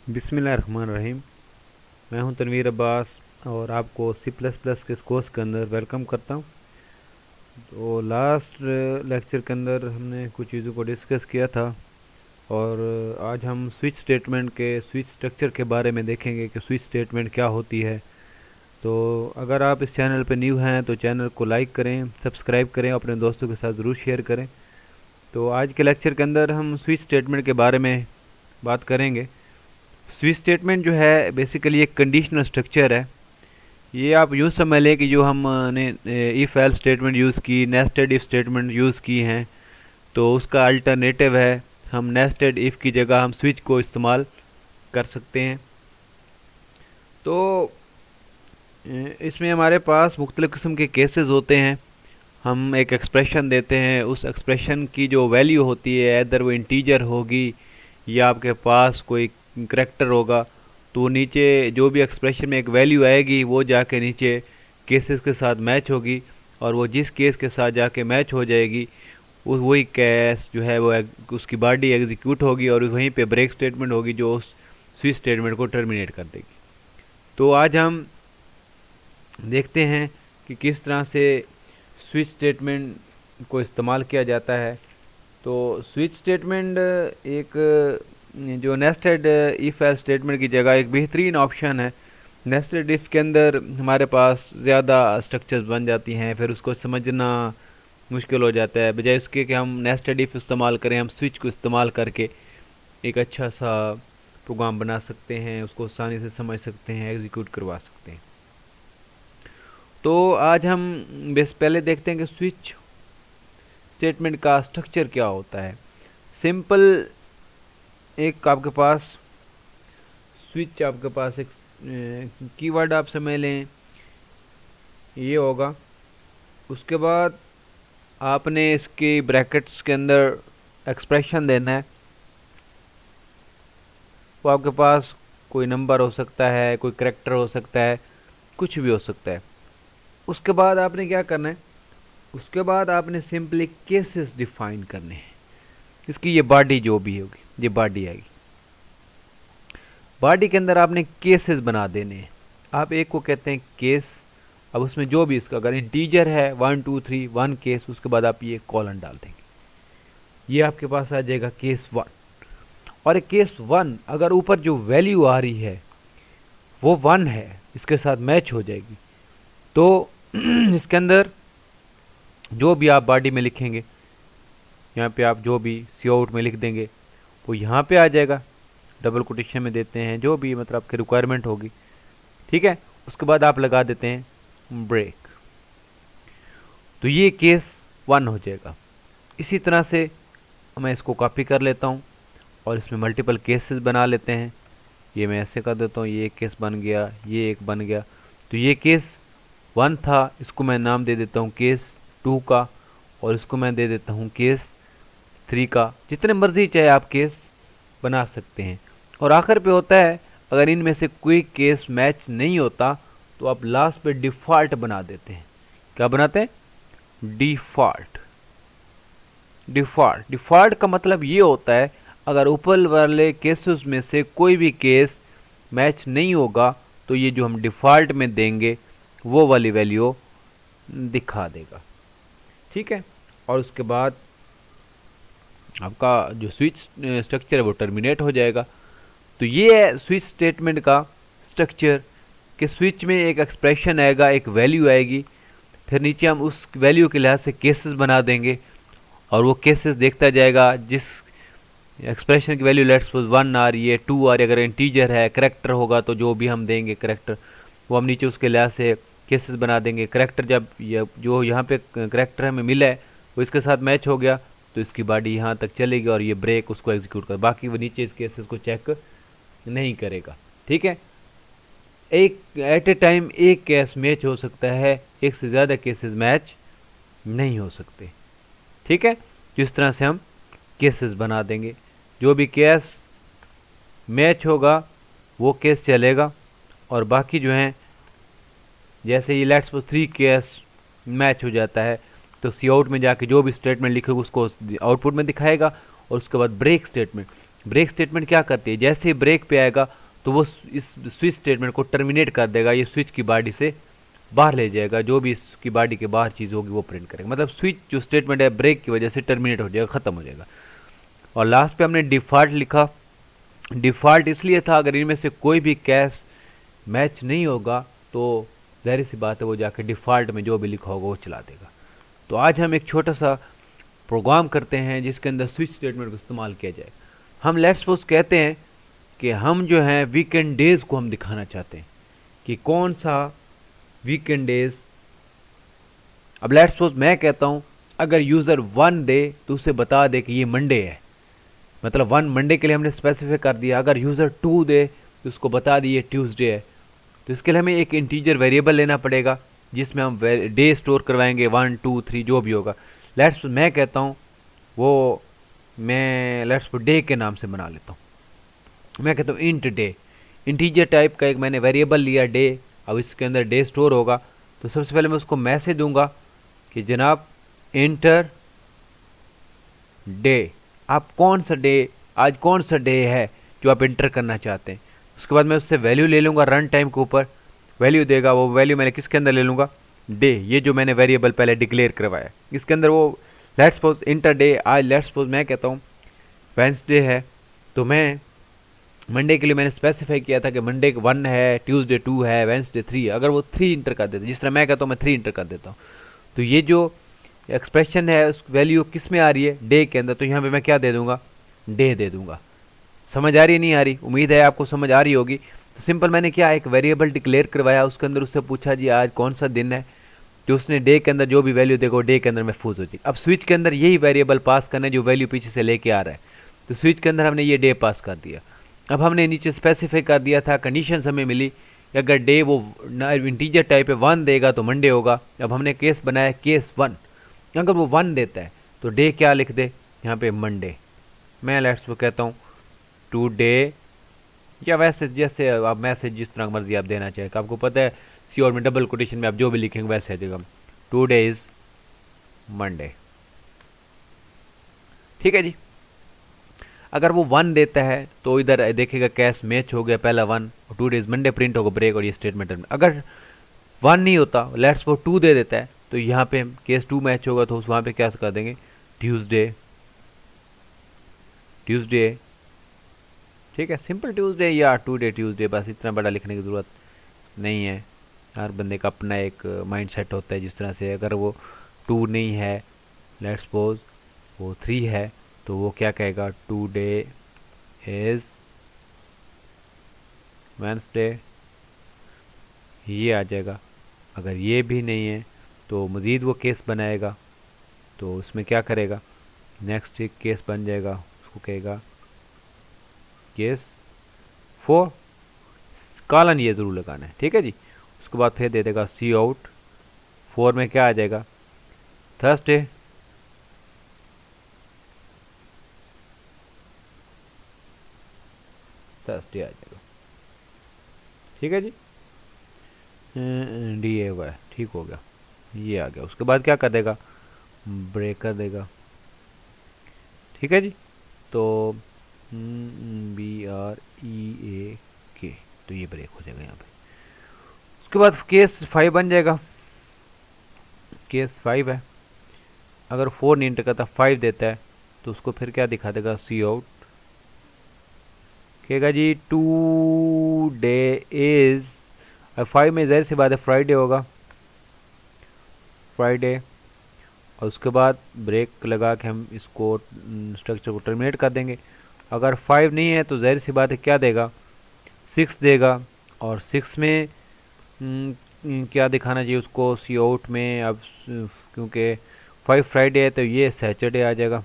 बिस्मिल्लाहिर्रहमानिर्रहीम। मैं हूं तनवीर अब्बास और आपको सी प्लस प्लस के इस कोर्स के अंदर वेलकम करता हूं। तो लास्ट लेक्चर के अंदर हमने कुछ चीज़ों को डिस्कस किया था और आज हम स्विच स्टेटमेंट के स्विच स्ट्रक्चर के बारे में देखेंगे कि स्विच स्टेटमेंट क्या होती है। तो अगर आप इस चैनल पर न्यू हैं तो चैनल को लाइक करें, सब्सक्राइब करें, अपने दोस्तों के साथ ज़रूर शेयर करें। तो आज के लेक्चर के अंदर हम स्विच स्टेटमेंट के बारे में बात करेंगे। स्विच स्टेटमेंट जो है बेसिकली एक कंडीशनल स्ट्रक्चर है। ये आप यूँ समझ लें कि जो हमने इफ़ एल्स स्टेटमेंट यूज़ की, नेस्टेड इफ़ स्टेटमेंट यूज़ की हैं, तो उसका अल्टरनेटिव है हम नेस्टेड इफ़ की जगह हम स्विच को इस्तेमाल कर सकते हैं। तो इसमें हमारे पास मुख्तलिफ़ किस्म के केसेस होते हैं। हम एक एक्सप्रेशन देते हैं, उस एक्सप्रेशन की जो वैल्यू होती है इधर वो इंटीजर होगी या आपके पास कोई करैक्टर होगा, तो नीचे जो भी एक्सप्रेशन में एक वैल्यू आएगी वो जाके नीचे केसेस के साथ मैच होगी और वो जिस केस के साथ जाके मैच हो जाएगी उस वही केस जो है वो उसकी बॉडी एग्जीक्यूट होगी और वहीं पे ब्रेक स्टेटमेंट होगी जो उस स्विच स्टेटमेंट को टर्मिनेट कर देगी। तो आज हम देखते हैं कि किस तरह से स्विच स्टेटमेंट को इस्तेमाल किया जाता है। तो स्विच स्टेटमेंट एक जो नेस्टेड इफ़ एल्स स्टेटमेंट की जगह एक बेहतरीन ऑप्शन है। नेस्टेड इफ़ के अंदर हमारे पास ज़्यादा स्ट्रक्चर्स बन जाती हैं, फिर उसको समझना मुश्किल हो जाता है। बजाय इसके कि हम नेस्टेड इफ़ इस्तेमाल करें, हम स्विच को इस्तेमाल करके एक अच्छा सा प्रोग्राम बना सकते हैं, उसको आसानी से समझ सकते हैं, एग्जीक्यूट करवा सकते हैं। तो आज हम बेस पहले देखते हैं कि स्विच स्टेटमेंट का स्ट्रक्चर क्या होता है। सिंपल एक आपके पास स्विच, आपके पास एक कीवर्ड आप समझ लें ये होगा। उसके बाद आपने इसके ब्रैकेट्स के अंदर एक्सप्रेशन देना है। वो आपके पास कोई नंबर हो सकता है, कोई करैक्टर हो सकता है, कुछ भी हो सकता है। उसके बाद आपने क्या करना है, उसके बाद आपने सिंपली केसेस डिफाइन करने हैं। इसकी ये बॉडी जो भी होगी, ये बॉडी आएगी। बॉडी के अंदर आपने केसेस बना देने हैं। आप एक को कहते हैं केस। अब उसमें जो भी इसका अगर इंटीजर है 1 2 3 1 केस, उसके बाद आप ये कॉलन डाल देंगे, ये आपके पास आ जाएगा केस 1। और केस 1 अगर ऊपर जो वैल्यू आ रही है वो 1 है, इसके साथ मैच हो जाएगी। तो इसके अंदर जो भी आप बॉडी में लिखेंगे, यहाँ पे आप जो भी सी आउट में लिख देंगे वो यहाँ पे आ जाएगा। डबल कोटेशन में देते हैं, जो भी मतलब आपकी रिक्वायरमेंट होगी, ठीक है। उसके बाद आप लगा देते हैं ब्रेक, तो ये केस 1 हो जाएगा। इसी तरह से मैं इसको कॉपी कर लेता हूँ और इसमें मल्टीपल केसेस बना लेते हैं। ये मैं ऐसे कर देता हूँ, ये एक केस बन गया, ये एक बन गया। तो ये केस 1 था, इसको मैं नाम दे देता हूँ केस 2 का, और इसको मैं दे देता हूँ केस 3 का। जितने मर्जी चाहे आप केस बना सकते हैं। और आखिर पे होता है अगर इनमें से कोई केस मैच नहीं होता तो आप लास्ट पे डिफ़ॉल्ट बना देते हैं। क्या बनाते हैं? डिफ़ॉल्ट। डिफ़ॉल्ट डिफ़ॉल्ट का मतलब ये होता है अगर ऊपर वाले केसेस में से कोई भी केस मैच नहीं होगा तो ये जो हम डिफ़ॉल्ट में देंगे वो वाली वैल्यू दिखा देगा, ठीक है। और उसके बाद आपका जो स्विच स्ट्रक्चर है वो टर्मिनेट हो जाएगा। तो ये है स्विच स्टेटमेंट का स्ट्रक्चर कि स्विच में एक एक्सप्रेशन आएगा, एक वैल्यू आएगी, फिर नीचे हम उस वैल्यू के लिहाज से केसेस बना देंगे और वो केसेस देखता जाएगा। जिस एक्सप्रेशन की वैल्यू लेट्स सपोज 1 आ रही है, 2 आ रही है, अगर इंटीजर है, करैक्टर होगा तो जो भी हम देंगे करैक्टर वो हम नीचे उसके लिहाज से केसेस बना देंगे। करैक्टर जब जो यहाँ पे करैक्टर हमें मिला है वो इसके साथ मैच हो गया तो इसकी बॉडी यहाँ तक चलेगी और ये ब्रेक उसको एग्जीक्यूट कर, बाकी वो नीचे इस केसेस को चेक नहीं करेगा, ठीक है। एक एट ए टाइम एक केस मैच हो सकता है, एक से ज़्यादा केसेस मैच नहीं हो सकते, ठीक है। जिस तरह से हम केसेस बना देंगे, जो भी केस मैच होगा वो केस चलेगा और बाकी जो हैं जैसे ये लेट्स सपोज 3 केस मैच हो जाता है तो सी आउट में जाके जो भी स्टेटमेंट लिखोगे उसको आउटपुट में दिखाएगा। और उसके बाद ब्रेक स्टेटमेंट, ब्रेक स्टेटमेंट क्या करती है, जैसे ही ब्रेक पे आएगा तो वो इस स्विच स्टेटमेंट को टर्मिनेट कर देगा, ये स्विच की बॉडी से बाहर ले जाएगा, जो भी इसकी बॉडी के बाहर चीज़ होगी वो प्रिंट करेगा। मतलब स्विच जो स्टेटमेंट है ब्रेक की वजह से टर्मिनेट हो जाएगा, ख़त्म हो जाएगा। और लास्ट पे हमने डिफ़ॉल्ट लिखा। डिफ़ॉल्ट इसलिए था, अगर इनमें से कोई भी कैश मैच नहीं होगा तो ज़ाहिर सी बात है वो जाकर डिफ़ॉल्ट में जो भी लिखा होगा वो चला देगा। तो आज हम एक छोटा सा प्रोग्राम करते हैं जिसके अंदर स्विच स्टेटमेंट को इस्तेमाल किया जाए। हम लेट्स सपोज कहते हैं कि हम जो है वीकेंड डेज़ को हम दिखाना चाहते हैं कि कौन सा वीकेंड डेज़। अब लेट्स सपोज मैं कहता हूँ अगर यूज़र 1 दे तो उसे बता दे कि ये मंडे है, मतलब 1 मंडे के लिए हमने स्पेसिफाई कर दिया। अगर यूज़र 2 दे तो उसको बता दिए ट्यूसडे है। तो इसके लिए हमें एक इंटीजर वेरिएबल लेना पड़ेगा जिसमें हम डे स्टोर करवाएंगे, 1 2 3 जो भी होगा। लेट्स मैं कहता हूँ वो मैं लेट्स डे के नाम से बना लेता हूँ। मैं कहता हूँ इंट डे, इंटीजर टाइप का एक मैंने वेरिएबल लिया डे। अब इसके अंदर डे स्टोर होगा तो सबसे पहले मैं उसको मैसेज दूंगा कि जनाब इंटर डे, आप कौन सा डे, आज कौन सा डे है जो आप इंटर करना चाहते हैं। उसके बाद मैं उससे वैल्यू ले लूँगा, रन टाइम के ऊपर वैल्यू देगा। वो वैल्यू मैंने किसके अंदर ले लूँगा, डे, ये जो मैंने वेरिएबल पहले डिक्लेयर करवाया इसके अंदर वो लेट्स सपोज इंटर डे। आज लेट्स सपोज मैं कहता हूँ वेंसडे है, तो मैं मंडे के लिए मैंने स्पेसिफाई किया था कि मंडे 1 है, ट्यूसडे 2 है, वेंसडे 3 है। अगर वो 3 इंटर कर देते, जिस तरह मैं कहता हूँ मैं 3 इंटर कर देता हूँ, तो ये जो एक्सप्रेशन है उस वैल्यू किस में आ रही है, डे के अंदर। तो यहाँ पे मैं क्या दे दूंगा, डे दे दूंगा। समझ आ रही नहीं आ रही, उम्मीद है आपको समझ आ रही होगी। तो सिंपल मैंने क्या एक वेरिएबल डिक्लेयर करवाया, उसके अंदर उससे पूछा जी आज कौन सा दिन है, तो उसने डे के अंदर जो भी वैल्यू देगा डे के अंदर महफूज हो जाएगी। अब स्विच के अंदर यही वेरिएबल पास करना है जो वैल्यू पीछे से लेके आ रहा है। तो स्विच के अंदर हमने ये डे पास कर दिया। अब हमने नीचे स्पेसिफाई कर दिया था, कंडीशन हमें मिली कि अगर डे वो इंटीजर टाइप है 1 देगा तो मंडे होगा। अब हमने केस बनाया केस 1, अगर वो 1 देता है तो डे क्या लिख दे यहाँ पे मंडे। मैं लेट्स वो कहता हूँ टू डे, या वैसे जैसे आप मैसेज जिस तरह मर्जी आप देना चाहें, आपको पता है सी और में डबल कोटेशन में आप जो भी लिखेंगे वैसे देगा, टू डे इज मंडे। ठीक है जी। अगर वो 1 देता है तो इधर देखेगा कैश मैच हो गया, पहला 1 और 2 डेज मंडे प्रिंट होगा ब्रेक और ये स्टेटमेंट। अगर 1 नहीं होता, लेट्स वो 2 दे देता है, तो यहाँ पे केस 2 मैच होगा तो वहाँ पे क्या कर देंगे ट्यूसडे, ट्यूसडे। ठीक है, सिंपल ट्यूसडे या टू डे ट्यूसडे, बस इतना बड़ा लिखने की ज़रूरत नहीं है। हर बंदे का अपना एक माइंड सेट होता है जिस तरह से। अगर वो 2 नहीं है, लेट्स सपोज वो 3 है, तो वो क्या कहेगा टू डे इज वेंसडे, ये आ जाएगा। अगर ये भी नहीं है तो मज़ीद वो केस बनाएगा, तो उसमें क्या करेगा नेक्स्ट एक केस बन जाएगा, उसको कहेगा केस 4, कॉलन ये ज़रूर लगाना है। ठीक है जी। उसके बाद फिर दे देगा सी आउट 4 में क्या आ जाएगा थर्सडे, थर्सडे आ जाएगा। ठीक है जी, डी ए वाई ठीक हो गया, ये आ गया। उसके बाद क्या कर देगा ब्रेक कर देगा। ठीक है जी। तो BREAK, तो ये ब्रेक हो जाएगा यहाँ पे। उसके बाद केस 5 बन जाएगा, केस 5 है। अगर 4 नहीं इंटर करता 5 देता है तो उसको फिर क्या दिखा देगा सी आउट, कहेगा जी टू डे इज, 5 में ज़ाहिर सी बात है फ्राइडे होगा, फ्राइडे। और उसके बाद ब्रेक लगा के हम इसको स्ट्रक्चर को टर्मिनेट कर देंगे। अगर 5 नहीं है तो ज़ाहिर सी बात है क्या देगा 6 देगा, और 6 में क्या दिखाना चाहिए उसको सी आउट में। अब क्योंकि 5 फ्राइडे है तो ये सैटरडे आ जाएगा।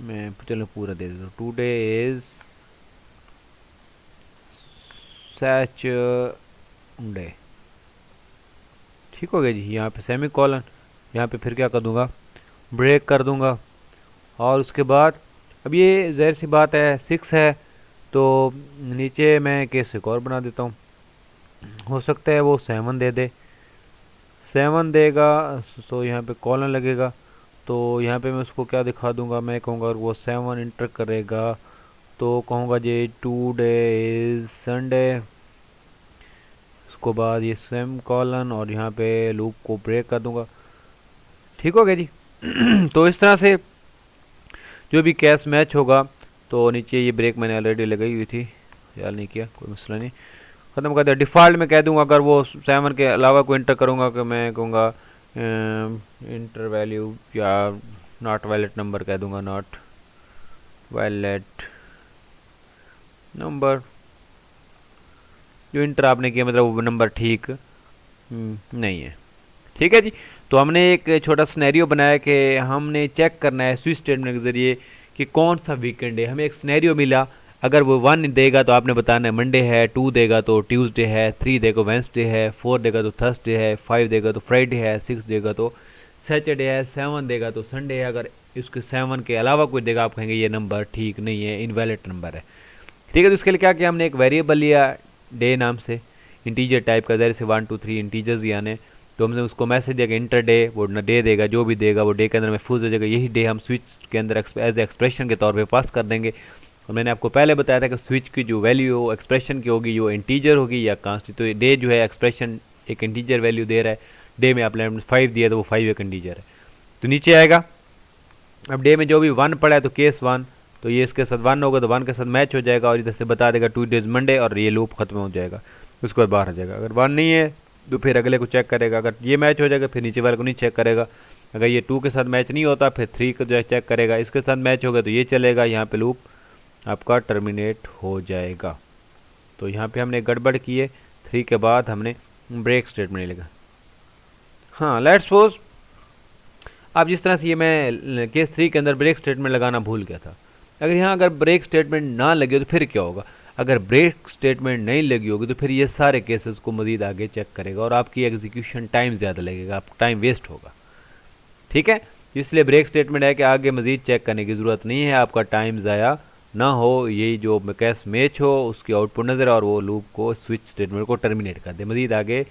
मैं चलो पूरा दे देता हूँ, टू डे इज सैटरडे। ठीक हो गया जी। यहाँ पे सेमी कॉलन, यहाँ पे फिर क्या कर दूंगा ब्रेक कर दूंगा। और उसके बाद अब ये ज़ाहिर सी बात है 6 है तो नीचे मैं केस एक और बना देता हूँ, हो सकता है वो 7 दे दे, 7 देगा, सो यहाँ पे कॉलन लगेगा। तो यहाँ पे मैं उसको क्या दिखा दूंगा, मैं कहूँगा वो 7 इंटर करेगा तो कहूँगा जी टुडे इज संडे, उसको बाद ये सेम कॉलन और यहाँ पे लूप को ब्रेक कर दूंगा। ठीक हो गया जी। तो इस तरह से जो भी कैश मैच होगा, तो नीचे ये ब्रेक मैंने ऑलरेडी लगाई हुई थी, ख्याल नहीं किया, कोई मसला नहीं, ख़त्म कर दिया। डिफ़ॉल्ट में कह दूंगा अगर वो 7 के अलावा कोई इंटर करूँगा कि मैं कहूँगा इंटर वैल्यू या नॉट वैलिड नंबर कह दूंगा, नॉट वैलिड नंबर। जो इंटर आपने किया मतलब वो नंबर ठीक नहीं है। ठीक है जी। तो हमने एक छोटा सिनेरियो बनाया कि हमने चेक करना है स्विच स्टेटमेंट के ज़रिए कि कौन सा वीकेंड है। हमें एक सिनेरियो मिला, अगर वो 1 देगा तो आपने बताना है मंडे है, 2 देगा तो ट्यूसडे है, 3 देगा तो वेंसडे है, 4 देगा तो थर्सडे है, 5 देगा तो फ्राइडे है, 6 देगा तो सैटरडे है, 7 देगा तो संडे है। अगर इसके 7 के अलावा कोई देगा, आप कहेंगे ये नंबर ठीक नहीं है, इनवैलिड नंबर है। ठीक है। तो इसके लिए क्या किया, हमने एक वेरिएबल लिया डे नाम से, इंटीजर टाइप का, जैसे से 1 2 3 इंटीजर्स यानी। तो हमने उसको मैसेज दिया कि इंटर डे, वो न डे देगा, जो भी देगा वो डे के अंदर महफूज हो जाएगा। यही डे हम स्विच के अंदर एज एक्सप्रेशन के तौर पे पास कर देंगे। और मैंने आपको पहले बताया था कि स्विच की जो वैल्यू हो एक्सप्रेशन की होगी, वो इंटीजर होगी या कांस्टेंट। तो डे जो है एक्सप्रेशन एक इंटीजर वैल्यू दे रहा है, डे में आपने 5 दिया तो वो 5 एक इंटीजर है, तो नीचे आएगा। अब डे में जो भी 1 पड़ा है तो केस 1, तो ये इसके साथ 1 होगा तो 1 के साथ मैच हो जाएगा और इधर से बता देगा 2 डेज मंडे और ये लूप खत्म हो जाएगा, उसके बाद बाहर आ जाएगा। अगर 1 नहीं है तो फिर अगले को चेक करेगा, अगर ये मैच हो जाएगा फिर नीचे वाले को नहीं चेक करेगा। अगर ये 2 के साथ मैच नहीं होता फिर 3 को जो है चेक करेगा, इसके साथ मैच होगा तो ये चलेगा, यहाँ पे लूप आपका टर्मिनेट हो जाएगा। तो यहाँ पे हमने गड़बड़ की है, 3 के बाद हमने ब्रेक स्टेटमेंट लिखा। हाँ, लेट्स सपोज अब जिस तरह से ये मैं केस 3 के अंदर ब्रेक स्टेटमेंट लगाना भूल गया था, अगर यहाँ अगर ब्रेक स्टेटमेंट ना लगे तो फिर क्या होगा। अगर ब्रेक स्टेटमेंट नहीं लगी होगी तो फिर ये सारे केसेस को मजीद आगे चेक करेगा और आपकी एग्जीक्यूशन टाइम ज़्यादा लगेगा, आपका टाइम वेस्ट होगा। ठीक है। इसलिए ब्रेक स्टेटमेंट है कि आगे मजीद चेक करने की ज़रूरत नहीं है, आपका टाइम ज़ाया ना हो, यही जो कैश मैच हो उसकी आउटपुट नज़र और वो लूप को स्विच स्टेटमेंट को टर्मिनेट कर दे, मजीद आगे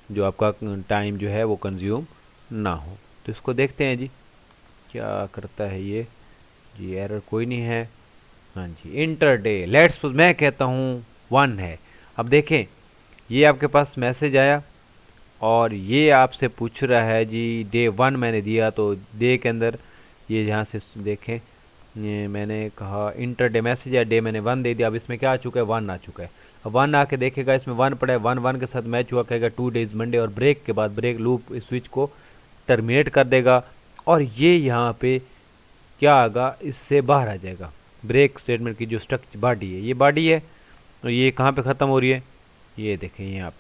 जो आपका टाइम जो है वो कंज्यूम ना हो। तो इसको देखते हैं जी क्या करता है ये। जी एरर कोई नहीं है। हाँ जी, इंटर डे, लेट्स सपोज मैं कहता हूँ 1 है। अब देखें ये आपके पास मैसेज आया और ये आपसे पूछ रहा है जी डे 1 मैंने दिया, तो डे के अंदर ये यहाँ से देखें, ये मैंने कहा इंटर डे मैसेज या डे मैंने 1 दे दिया। अब इसमें क्या आ चुका है, 1 आ चुका है। अब 1 आके देखेगा इसमें 1 पड़ा है, 1 के साथ मैच हुआ, कहेगा 2 डेज मंडे और ब्रेक के बाद ब्रेक लूप स्विच को टर्मिनेट कर देगा और ये यहाँ पे क्या आगा, इससे बाहर आ जाएगा। ब्रेक स्टेटमेंट की जो स्ट्रक्चर बॉडी है, ये बॉडी है और ये कहाँ पे ख़त्म हो रही है, ये देखें यहाँ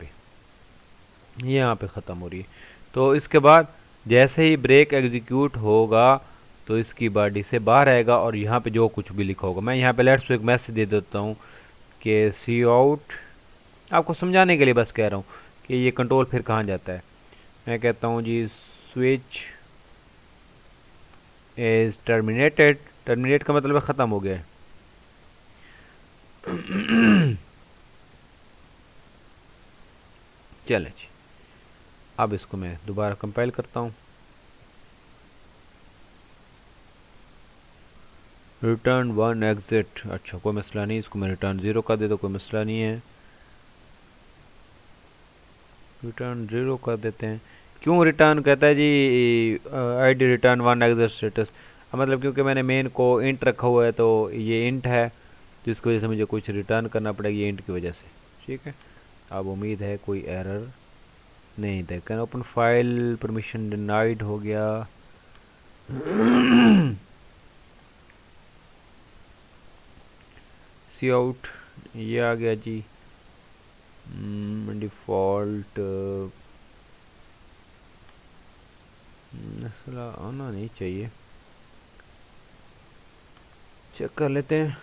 पे ख़त्म हो रही है। तो इसके बाद जैसे ही ब्रेक एग्जीक्यूट होगा तो इसकी बॉडी से बाहर आएगा और यहाँ पे जो कुछ भी लिखा होगा, मैं यहाँ पे लेट्स एक मैसेज दे देता हूँ कि सी आउट, आपको समझाने के लिए बस कह रहा हूँ कि ये कंट्रोल फिर कहाँ जाता है। मैं कहता हूँ जी स्विच इज टर्मिनेटेड, टर्मिनेट का मतलब ख़त्म हो गया है। चले जी, अब इसको मैं दोबारा कंपाइल करता हूँ। रिटर्न 1 एग्जिट, अच्छा कोई मसला नहीं, इसको मैं रिटर्न 0 कर देता, कोई मसला नहीं है, रिटर्न 0 कर देते हैं। क्यों रिटर्न कहता है जी ID रिटर्न 1 एग्जिट स्टेटस, मतलब क्योंकि मैंने मेन को इंट रखा हुआ है तो ये इंट है, जिसकी वजह से मुझे कुछ रिटर्न करना पड़ेगा ये इंट की वजह से। ठीक है। अब उम्मीद है कोई एरर नहीं देखें। ओपन फाइल परमिशन डिनाइड हो गया। सी आउट ये आ गया जी, डिफ़ॉल्ट मसला आना नहीं चाहिए, चेक कर लेते हैं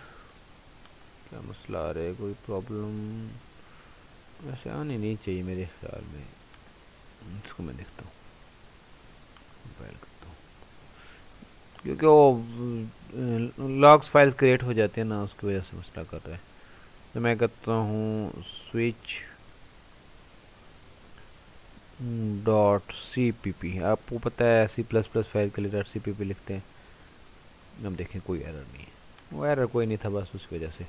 क्या मसला आ रहा है, कोई प्रॉब्लम वैसे आनी नहीं चाहिए मेरे ख्याल में। इसको मैं देखता हूँ, कंपाइल करता हूँ, क्योंकि वो लॉग्स फाइल्स क्रिएट हो जाते हैं ना, उसकी वजह से मसला कर रहा है। तो मैं कहता हूँ स्विच .cpp, आपको पता है C++ फाइल के लिए .cpp लिखते हैं। अब देखें कोई एरर नहीं है, वो एरर कोई नहीं था बस उस वजह से।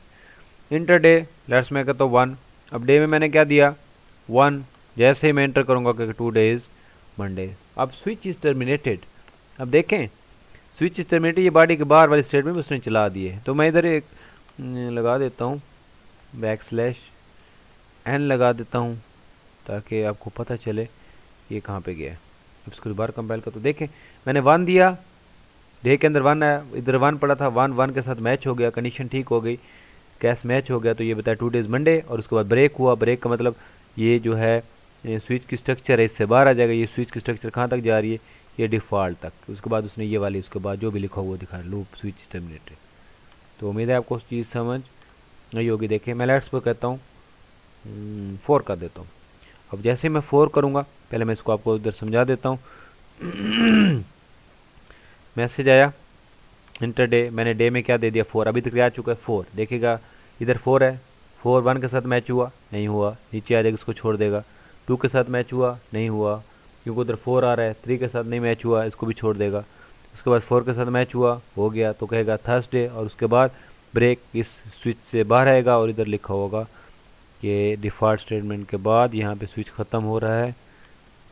इंटर डे, लेट्स मैं कहता हूँ 1। अब डे में मैंने क्या दिया 1, जैसे ही मैं एंटर करूँगा कि 2 डेज मंडे। अब स्विच इज़ टर्मिनेटेड। अब देखें स्विच इज़ टर्मिनेटेड, ये बॉडी के बाहर वाले स्टेटमेंट में उसने चला दिए। तो मैं इधर एक लगा देता हूँ \n लगा देता हूँ ताकि आपको पता चले ये कहाँ पे गया है। अब इसको दोबारा कंपाइल कर तो देखें मैंने 1 दिया, डे के अंदर 1 है, इधर 1 पड़ा था, 1 के साथ मैच हो गया, कंडीशन ठीक हो गई, कैश मैच हो गया। तो ये बताया 2 डेज मंडे, और उसके बाद ब्रेक हुआ। ब्रेक का मतलब ये जो है स्विच की स्ट्रक्चर है इससे बाहर आ जाएगा। ये स्विच की स्ट्रक्चर कहाँ तक जा रही है, ये डिफ़ॉल्ट तक। उसके बाद उसने ये वाली उसके बाद जो भी लिखा हुआ दिखा लूप स्विच टर्मिनेटेड। तो उम्मीद है आपको चीज़ समझ नहीं होगी। देखिए मैं लेट्स पर कहता हूँ 4 कर देता हूँ। अब जैसे मैं 4 करूँगा, पहले मैं इसको आपको इधर समझा देता हूँ। मैसेज आया इंटर डे, मैंने डे में क्या दे दिया 4, अभी तक आ चुका है 4। देखिएगा इधर 4 है, 4 1 के साथ मैच हुआ नहीं हुआ, नीचे आ जाएगा इसको छोड़ देगा। 2 के साथ मैच हुआ नहीं हुआ क्योंकि उधर 4 आ रहा है। 3 के साथ नहीं मैच हुआ, इसको भी छोड़ देगा। उसके बाद 4 के साथ मैच हुआ हो गया तो कहेगा थर्सडे, और उसके बाद ब्रेक इस स्विच से बाहर आएगा और इधर लिखा होगा कि डिफ़ॉल्ट स्टेटमेंट के बाद यहाँ पे स्विच ख़त्म हो रहा है।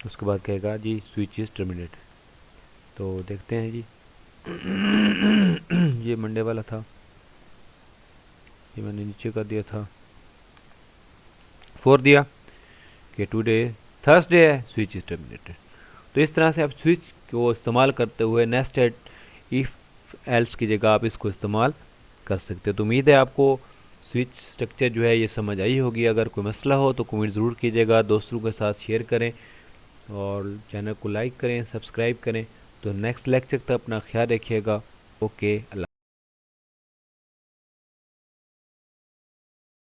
उसके बाद कहेगा जी स्विच इज़ टर्मिनेट। तो देखते हैं जी। ये मंडे वाला था, ये मैंने नीचे कर दिया था, 4 दिया कि टुडे थर्सडे है, स्विच इज टर्मिनेटेड। तो इस तरह से आप स्विच को इस्तेमाल करते हुए नेस्टेड इफ एल्स की जगह आप इसको इस्तेमाल कर सकते हो। तो उम्मीद है आपको स्विच स्ट्रक्चर जो है ये समझ आई होगी। अगर कोई मसला हो तो कमेंट ज़रूर कीजिएगा, दोस्तों के साथ शेयर करें और चैनल को लाइक करें, सब्सक्राइब करें। तो नेक्स्ट लेक्चर तक अपना ख्याल रखिएगा। ओके, अल्लाह।